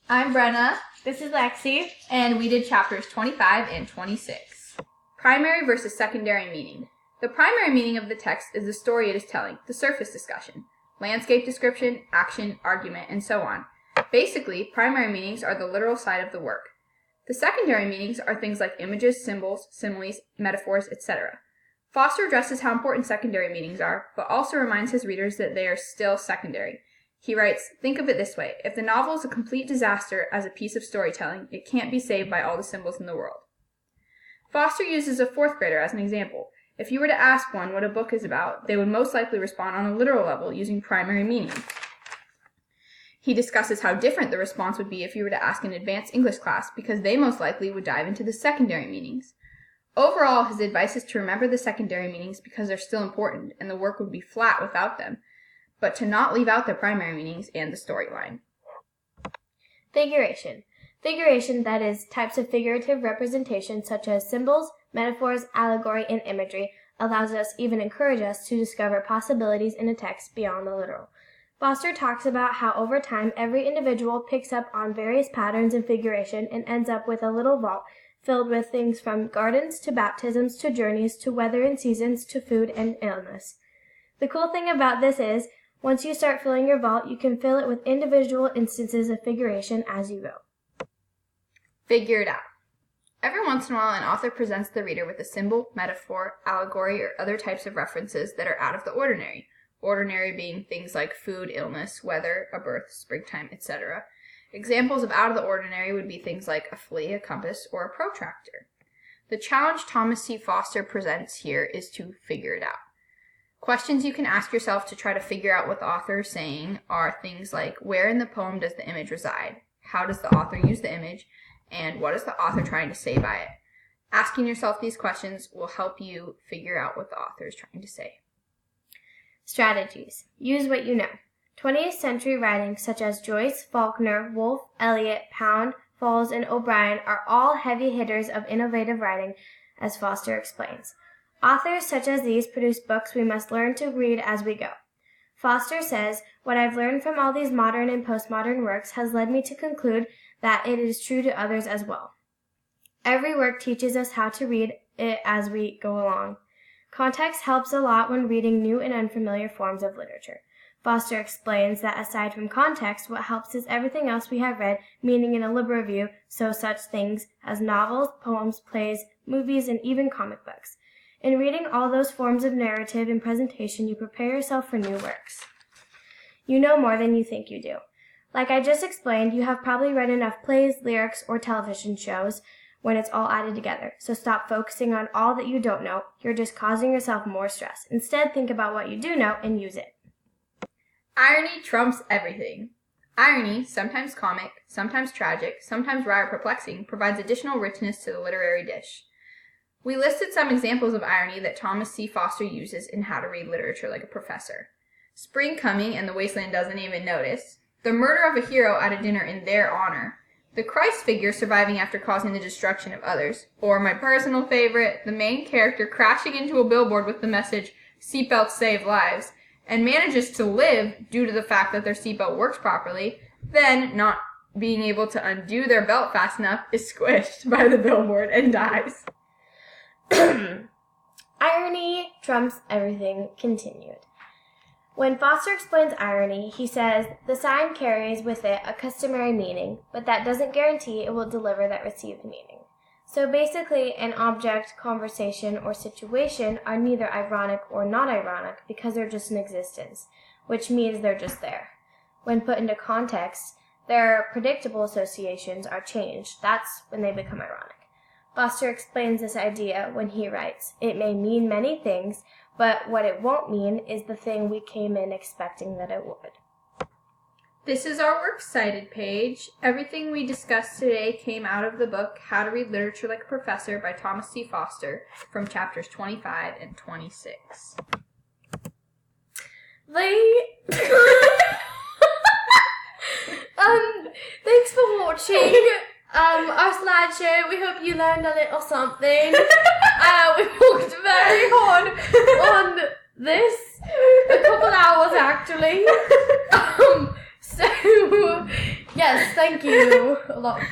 I'm Brenna. This is Lexi. And we did chapters 25 and 26. Primary versus secondary meaning. The primary meaning of the text is the story it is telling, the surface discussion, landscape description, action, argument, and so on. Basically, primary meanings are the literal side of the work. The secondary meanings are things like images, symbols, similes, metaphors, etc. Foster addresses how important secondary meanings are, but also reminds his readers that they are still secondary. He writes, think of it this way. If the novel is a complete disaster as a piece of storytelling, it can't be saved by all the symbols in the world. Foster uses a fourth grader as an example. If you were to ask one what a book is about, they would most likely respond on a literal level using primary meaning. He discusses how different the response would be if you were to ask an advanced English class, because they most likely would dive into the secondary meanings. Overall, his advice is to remember the secondary meanings because they're still important, and the work would be flat without them, but to not leave out the primary meanings and the storyline. Figuration. Figuration, that is, types of figurative representation such as symbols, metaphors, allegory, and imagery, allows us, even encourage us, to discover possibilities in a text beyond the literal. Foster talks about how over time every individual picks up on various patterns in figuration and ends up with a little vault filled with things from gardens to baptisms to journeys to weather and seasons to food and illness. The cool thing about this is, once you start filling your vault, you can fill it with individual instances of figuration as you go. Figure it out. Every once in a while, an author presents the reader with a symbol, metaphor, allegory, or other types of references that are out of the ordinary. Ordinary being things like food, illness, weather, a birth, springtime, etc. Examples of out of the ordinary would be things like a flea, a compass, or a protractor. The challenge Thomas C. Foster presents here is to figure it out. Questions you can ask yourself to try to figure out what the author is saying are things like, where in the poem does the image reside? How does the author use the image? And what is the author trying to say by it? Asking yourself these questions will help you figure out what the author is trying to say. Strategies. Use what you know. 20th century writings such as Joyce, Faulkner, Woolf, Eliot, Pound, Falls, and O'Brien are all heavy hitters of innovative writing, as Foster explains. Authors such as these produce books we must learn to read as we go. Foster says, what I've learned from all these modern and postmodern works has led me to conclude that it is true to others as well. Every work teaches us how to read it as we go along. Context helps a lot when reading new and unfamiliar forms of literature. Foster explains that aside from context, what helps is everything else we have read, meaning in a liberal view, so such things as novels, poems, plays, movies, and even comic books. In reading all those forms of narrative and presentation, you prepare yourself for new works. You know more than you think you do. Like I just explained, you have probably read enough plays, lyrics, or television shows when it's all added together. So stop focusing on all that you don't know. You're just causing yourself more stress. Instead, think about what you do know and use it. Irony trumps everything. Irony, sometimes comic, sometimes tragic, sometimes wry or perplexing, provides additional richness to the literary dish. We listed some examples of irony that Thomas C. Foster uses in How to Read Literature Like a Professor. Spring coming and the wasteland doesn't even notice. The murder of a hero at a dinner in their honor. The Christ figure surviving after causing the destruction of others. Or my personal favorite, the main character crashing into a billboard with the message, "Seatbelts save lives," and manages to live due to the fact that their seatbelt works properly, then not being able to undo their belt fast enough is squished by the billboard and dies. Irony trumps everything continued. When Foster explains irony, he says, the sign carries with it a customary meaning, but that doesn't guarantee it will deliver that received meaning. So basically, an object, conversation, or situation are neither ironic or not ironic because they're just in existence, which means they're just there. When put into context, their predictable associations are changed. That's when they become ironic. Foster explains this idea when he writes, it may mean many things, but what it won't mean is the thing we came in expecting that it would. This is our Works Cited page. Everything we discussed today came out of the book How to Read Literature Like a Professor by Thomas C. Foster from chapters 25 and 26. Thanks for watching our slideshow. We hope you learned a little something. We worked very hard on this, a couple hours actually. So Yes, thank you a lot.